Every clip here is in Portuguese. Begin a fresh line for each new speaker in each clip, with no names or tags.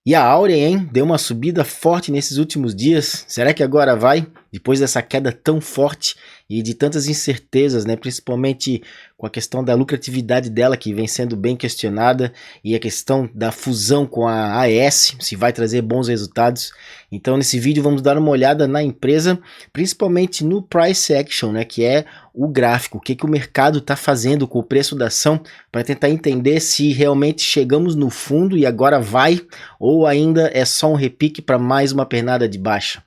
E a Auren, hein? Deu uma subida forte nesses últimos dias. Será que agora vai? Depois dessa queda tão forte e de tantas incertezas, né? Principalmente com a questão da lucratividade dela, que vem sendo bem questionada, e a questão da fusão com a AES, se vai trazer bons resultados. Então, nesse vídeo, vamos dar uma olhada na empresa, principalmente no Price Action, né? Que é o gráfico, o que o mercado está fazendo com o preço da ação, para tentar entender se realmente chegamos no fundo e agora vai, ou ainda é só um repique para mais uma pernada de baixa.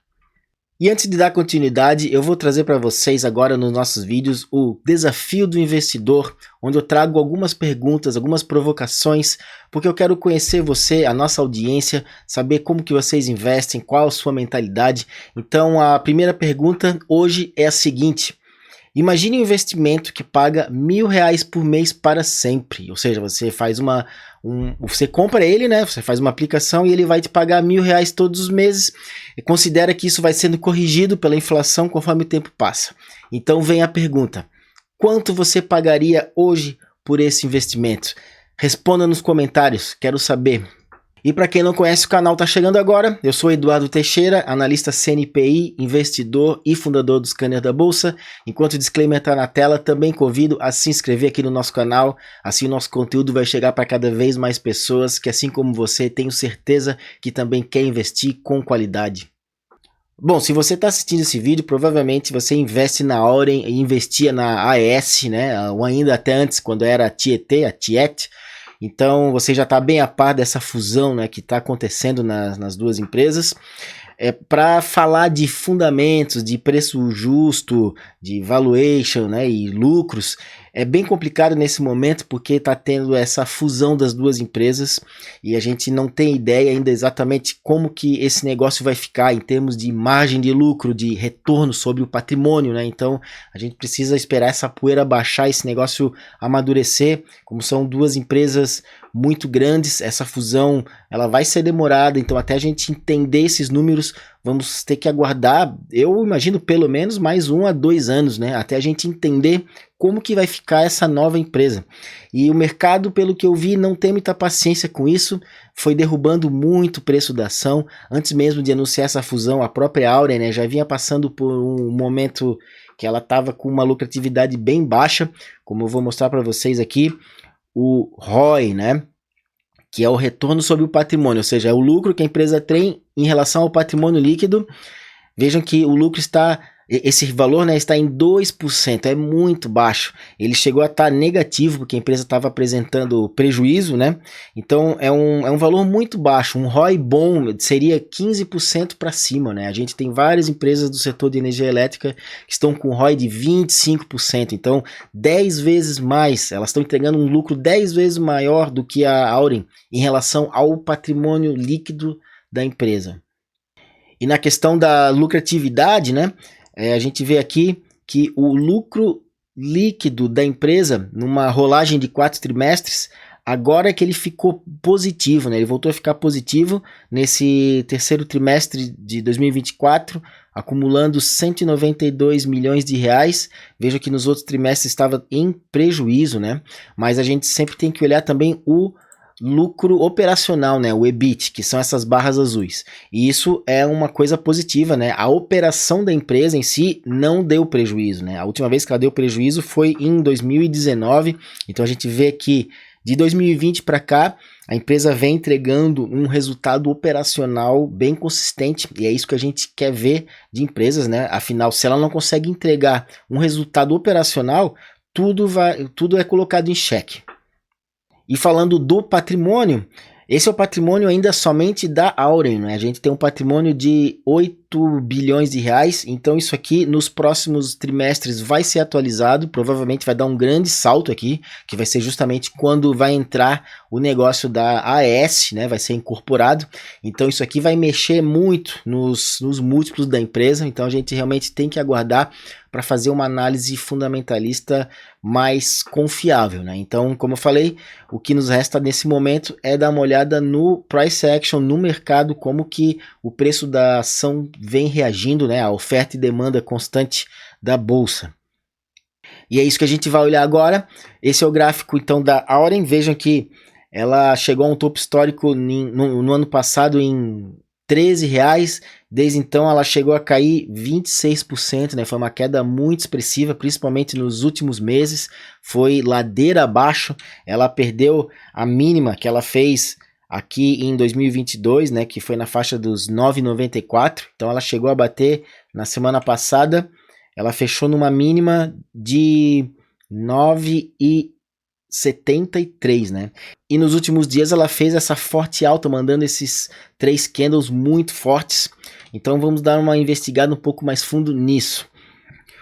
E antes de dar continuidade, eu vou trazer para vocês agora nos nossos vídeos o Desafio do Investidor, onde eu trago algumas perguntas, algumas provocações, porque eu quero conhecer você, a nossa audiência, saber como que vocês investem, qual a sua mentalidade. Então a primeira pergunta hoje é a seguinte: imagine um investimento que paga R$1.000 por mês para sempre, ou seja, você faz você compra ele, né? Você faz uma aplicação e ele vai te pagar R$1.000 todos os meses. E considera que isso vai sendo corrigido pela inflação conforme o tempo passa. Então vem a pergunta: quanto você pagaria hoje por esse investimento? Responda nos comentários, quero saber. E para quem não conhece o canal, está chegando agora, eu sou Eduardo Teixeira, analista CNPI, investidor e fundador do Scanner da Bolsa. Enquanto o disclaimer está na tela, também convido a se inscrever aqui no nosso canal, assim o nosso conteúdo vai chegar para cada vez mais pessoas que, assim como você, tenho certeza que também quer investir com qualidade. Bom, se você está assistindo esse vídeo, provavelmente você investe na Auren e investia na AES, né? Ou ainda até antes, quando era a Tietê, a Tiet. Então você já está bem a par dessa fusão, né, que está acontecendo nas duas empresas. Para falar de fundamentos, de preço justo, de valuation, né, e lucros, é bem complicado nesse momento porque está tendo essa fusão das duas empresas e a gente não tem ideia ainda exatamente como que esse negócio vai ficar em termos de margem de lucro, de retorno sobre o patrimônio, né? Então a gente precisa esperar essa poeira baixar, esse negócio amadurecer. Como são duas empresas muito grandes, essa fusão ela vai ser demorada, então até a gente entender esses números vamos ter que aguardar, eu imagino pelo menos mais 1 a 2 anos, né, até a gente entender como que vai ficar essa nova empresa. E o mercado, pelo que eu vi, não tem muita paciência com isso, foi derrubando muito o preço da ação. Antes mesmo de anunciar essa fusão, a própria Auren, né, já vinha passando por um momento que ela estava com uma lucratividade bem baixa, como eu vou mostrar para vocês aqui. O ROI, né, que é o retorno sobre o patrimônio, ou seja, é o lucro que a empresa tem em relação ao patrimônio líquido. Vejam que o lucro está, esse valor, né, está em 2%, é muito baixo. Ele chegou a estar negativo porque a empresa estava apresentando prejuízo, né? Então é um valor muito baixo. Um ROI bom seria 15% para cima, né? A gente tem várias empresas do setor de energia elétrica que estão com ROI de 25%, então 10 vezes mais. Elas estão entregando um lucro 10 vezes maior do que a Auren em relação ao patrimônio líquido da empresa. E na questão da lucratividade, né, a gente vê aqui que o lucro líquido da empresa, numa rolagem de 4 trimestres, agora é que ele ficou positivo, né, ele voltou a ficar positivo nesse terceiro trimestre de 2024, acumulando 192 milhões de reais. Veja que nos outros trimestres estava em prejuízo, né, mas a gente sempre tem que olhar também o lucro operacional, né, o EBIT, que são essas barras azuis. E isso é uma coisa positiva, né? A operação da empresa em si não deu prejuízo, né? A última vez que ela deu prejuízo foi em 2019. Então a gente vê que de 2020 para cá, a empresa vem entregando um resultado operacional bem consistente, e é isso que a gente quer ver de empresas, né? Afinal, se ela não consegue entregar um resultado operacional, tudo é colocado em xeque. E falando do patrimônio, esse é o patrimônio ainda somente da Auren, né? A gente tem um patrimônio de 8 bilhões de reais, então isso aqui nos próximos trimestres vai ser atualizado, provavelmente vai dar um grande salto aqui, que vai ser justamente quando vai entrar o negócio da AES, né? Vai ser incorporado, então isso aqui vai mexer muito nos múltiplos da empresa, então a gente realmente tem que aguardar para fazer uma análise fundamentalista mais confiável, né? Então, como eu falei, o que nos resta nesse momento é dar uma olhada no price action, no mercado, como que o preço da ação vem reagindo, né? A oferta e demanda constante da bolsa. E é isso que a gente vai olhar agora. Esse é o gráfico então da Auren. Vejam que ela chegou a um topo histórico no ano passado em R$ 13, desde então ela chegou a cair 26%, né? Foi uma queda muito expressiva, principalmente nos últimos meses, foi ladeira abaixo, ela perdeu a mínima que ela fez aqui em 2022, né, que foi na faixa dos 9,94, então ela chegou a bater na semana passada, ela fechou numa mínima de 9,73, né? E nos últimos dias ela fez essa forte alta, mandando esses 3 candles muito fortes. Então vamos dar uma investigada um pouco mais fundo nisso.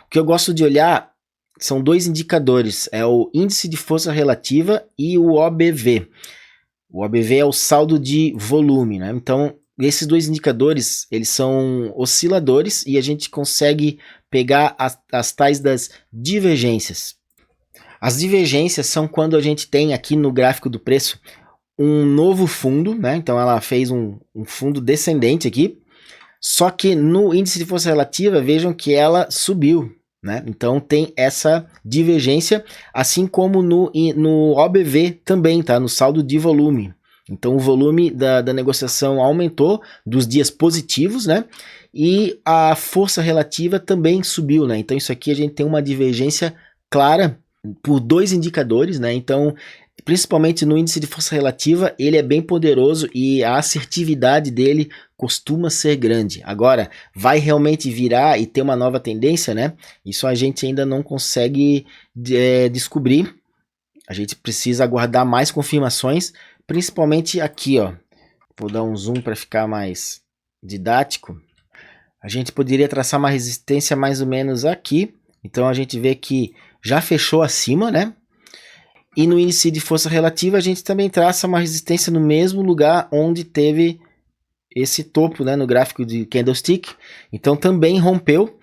O que eu gosto de olhar são 2 indicadores, é o índice de força relativa e o OBV. O OBV é o saldo de volume, né? Então esses 2 indicadores, eles são osciladores e a gente consegue pegar as tais das divergências. As divergências são quando a gente tem aqui no gráfico do preço um novo fundo, né? Então ela fez um fundo descendente aqui, só que no índice de força relativa, vejam que ela subiu, né? Então tem essa divergência, assim como no OBV também, tá? No saldo de volume. Então o volume da negociação aumentou dos dias positivos, né? E a força relativa também subiu, né? Então isso aqui a gente tem uma divergência clara por 2 indicadores, né? Então, principalmente no índice de força relativa, ele é bem poderoso e a assertividade dele costuma ser grande. Agora, vai realmente virar e ter uma nova tendência, né? Isso a gente ainda não consegue descobrir. A gente precisa aguardar mais confirmações, principalmente aqui, ó. Vou dar um zoom para ficar mais didático. A gente poderia traçar uma resistência mais ou menos aqui. Então a gente vê que já fechou acima, né? E no índice de força relativa a gente também traça uma resistência no mesmo lugar onde teve esse topo, né? No gráfico de candlestick. Então também rompeu.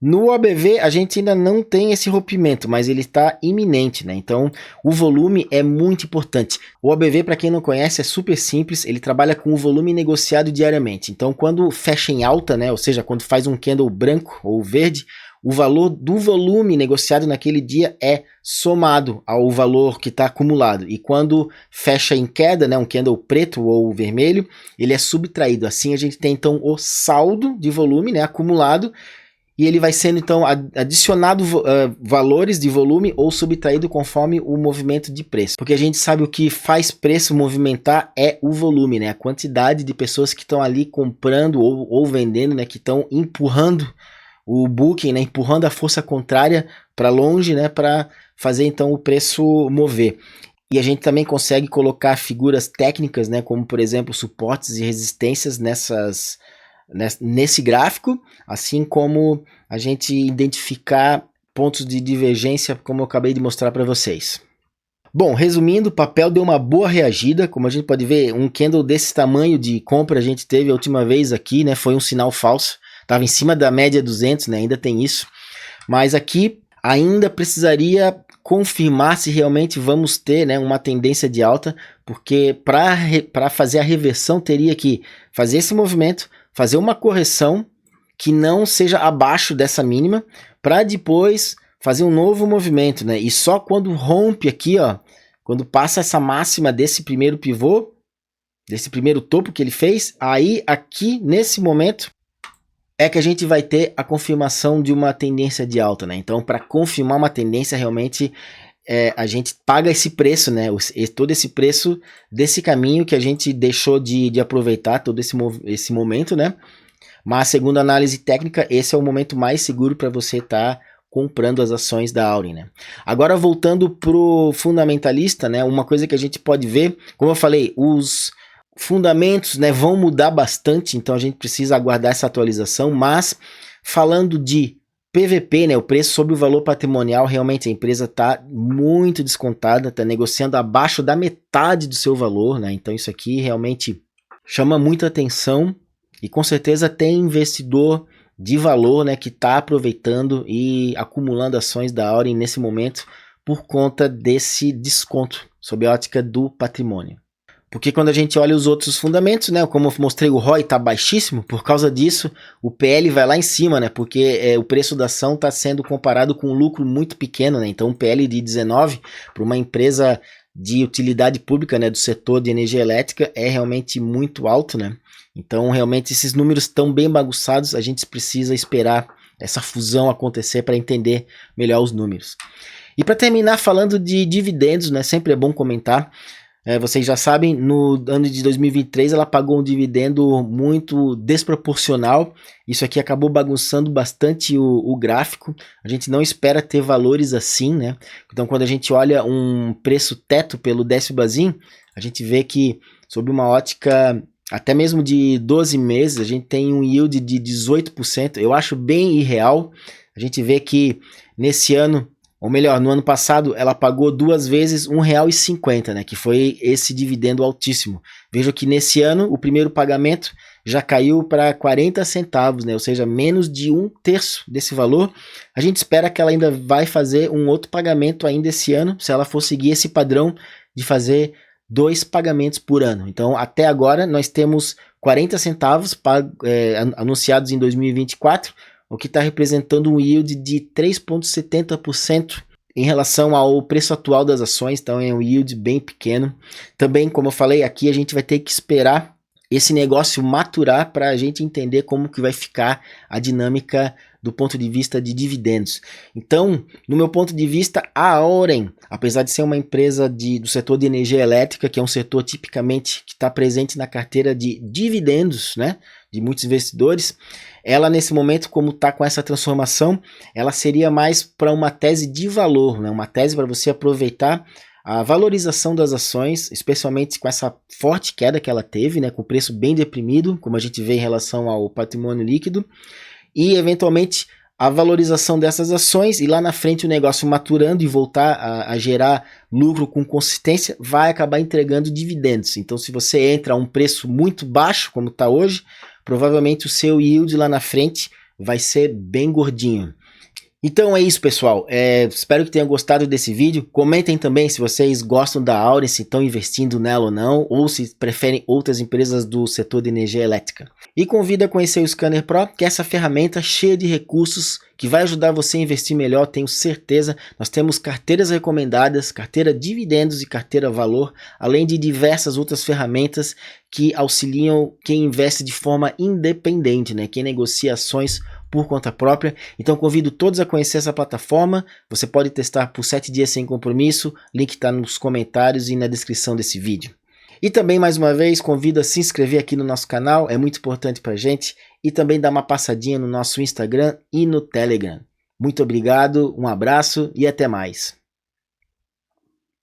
No OBV a gente ainda não tem esse rompimento, mas ele está iminente, né? Então o volume é muito importante. O OBV, para quem não conhece, é super simples, ele trabalha com o volume negociado diariamente. Então quando fecha em alta, né? Ou seja, quando faz um candle branco ou verde, o valor do volume negociado naquele dia é somado ao valor que está acumulado. E quando fecha em queda, né, um candle preto ou vermelho, ele é subtraído. Assim a gente tem então o saldo de volume, né, acumulado, e ele vai sendo então adicionado valores de volume ou subtraído conforme o movimento de preço. Porque a gente sabe o que faz preço movimentar é o volume, né, a quantidade de pessoas que estão ali comprando ou vendendo, né, que estão empurrando o booking, né, empurrando a força contrária para longe, né, para fazer então o preço mover. E a gente também consegue colocar figuras técnicas, né, como por exemplo suportes e resistências nesse gráfico, assim como a gente identificar pontos de divergência, como eu acabei de mostrar para vocês. Bom, resumindo, o papel deu uma boa reagida, como a gente pode ver, um candle desse tamanho de compra a gente teve a última vez aqui, né, foi um sinal falso. Estava em cima da média 200, né? Ainda tem isso. Mas aqui ainda precisaria confirmar se realmente vamos ter, né, uma tendência de alta, porque para fazer a reversão teria que fazer esse movimento, fazer uma correção que não seja abaixo dessa mínima, para depois fazer um novo movimento, né? E só quando rompe aqui, ó, quando passa essa máxima desse primeiro pivô, desse primeiro topo que ele fez, aí aqui nesse momento é que a gente vai ter a confirmação de uma tendência de alta, né? Então, para confirmar uma tendência, realmente a gente paga esse preço, né? Todo esse preço desse caminho que a gente deixou de aproveitar, todo esse momento, né? Mas, segundo a análise técnica, esse é o momento mais seguro para você estar comprando as ações da Auren, né? Agora, voltando pro fundamentalista, né? Uma coisa que a gente pode ver, como eu falei, os fundamentos, né, vão mudar bastante, então a gente precisa aguardar essa atualização, mas falando de PVP, né, o preço sobre o valor patrimonial, realmente a empresa está muito descontada, está negociando abaixo da metade do seu valor, né, então isso aqui realmente chama muita atenção e com certeza tem investidor de valor, né, que está aproveitando e acumulando ações da Auren nesse momento por conta desse desconto sob a ótica do patrimônio. Porque quando a gente olha os outros fundamentos, né, como eu mostrei, o ROI está baixíssimo, por causa disso o PL vai lá em cima, né, porque o preço da ação está sendo comparado com um lucro muito pequeno, né, então um PL de 19 para uma empresa de utilidade pública, né, do setor de energia elétrica é realmente muito alto, né? Então realmente esses números estão bem bagunçados, a gente precisa esperar essa fusão acontecer para entender melhor os números. E para terminar falando de dividendos, né, sempre é bom comentar, vocês já sabem, no ano de 2023 ela pagou um dividendo muito desproporcional, isso aqui acabou bagunçando bastante o gráfico, a gente não espera ter valores assim, né? Então quando a gente olha um preço teto pelo Décio Bazin, a gente vê que sob uma ótica até mesmo de 12 meses, a gente tem um yield de 18%, eu acho bem irreal. A gente vê que nesse ano, ou melhor, no ano passado, ela pagou 2 vezes R$1,50, né, que foi esse dividendo altíssimo. Veja que nesse ano, o primeiro pagamento já caiu para 40 centavos, né, ou seja, menos de 1/3 desse valor. A gente espera que ela ainda vai fazer um outro pagamento ainda esse ano, se ela for seguir esse padrão de fazer 2 pagamentos por ano. Então, até agora, nós temos 40 centavos anunciados em 2024, o que está representando um yield de 3,70% em relação ao preço atual das ações, então é um yield bem pequeno. Também, como eu falei, aqui a gente vai ter que esperar esse negócio maturar para a gente entender como que vai ficar a dinâmica do ponto de vista de dividendos. Então, no meu ponto de vista, a Auren, apesar de ser uma empresa do setor de energia elétrica, que é um setor tipicamente que está presente na carteira de dividendos, né, de muitos investidores, ela nesse momento, como está com essa transformação, ela seria mais para uma tese de valor, né, uma tese para você aproveitar a valorização das ações, especialmente com essa forte queda que ela teve, né, com o preço bem deprimido, como a gente vê em relação ao patrimônio líquido, e eventualmente a valorização dessas ações e lá na frente o negócio maturando e voltar a gerar lucro com consistência, vai acabar entregando dividendos. Então se você entra a um preço muito baixo, como está hoje, provavelmente o seu yield lá na frente vai ser bem gordinho. Então é isso, pessoal, espero que tenham gostado desse vídeo. Comentem também se vocês gostam da Auren, se estão investindo nela ou não, ou se preferem outras empresas do setor de energia elétrica. E convido a conhecer o Scanner Pro, que é essa ferramenta cheia de recursos que vai ajudar você a investir melhor, tenho certeza. Nós temos carteiras recomendadas, carteira dividendos e carteira valor, além de diversas outras ferramentas que auxiliam quem investe de forma independente, né? Quem negocia ações por conta própria. Então convido todos a conhecer essa plataforma. Você pode testar por 7 dias sem compromisso. Link está nos comentários e na descrição desse vídeo. E também, mais uma vez, convido a se inscrever aqui no nosso canal, é muito importante para a gente. E também dar uma passadinha no nosso Instagram e no Telegram. Muito obrigado, um abraço e até mais.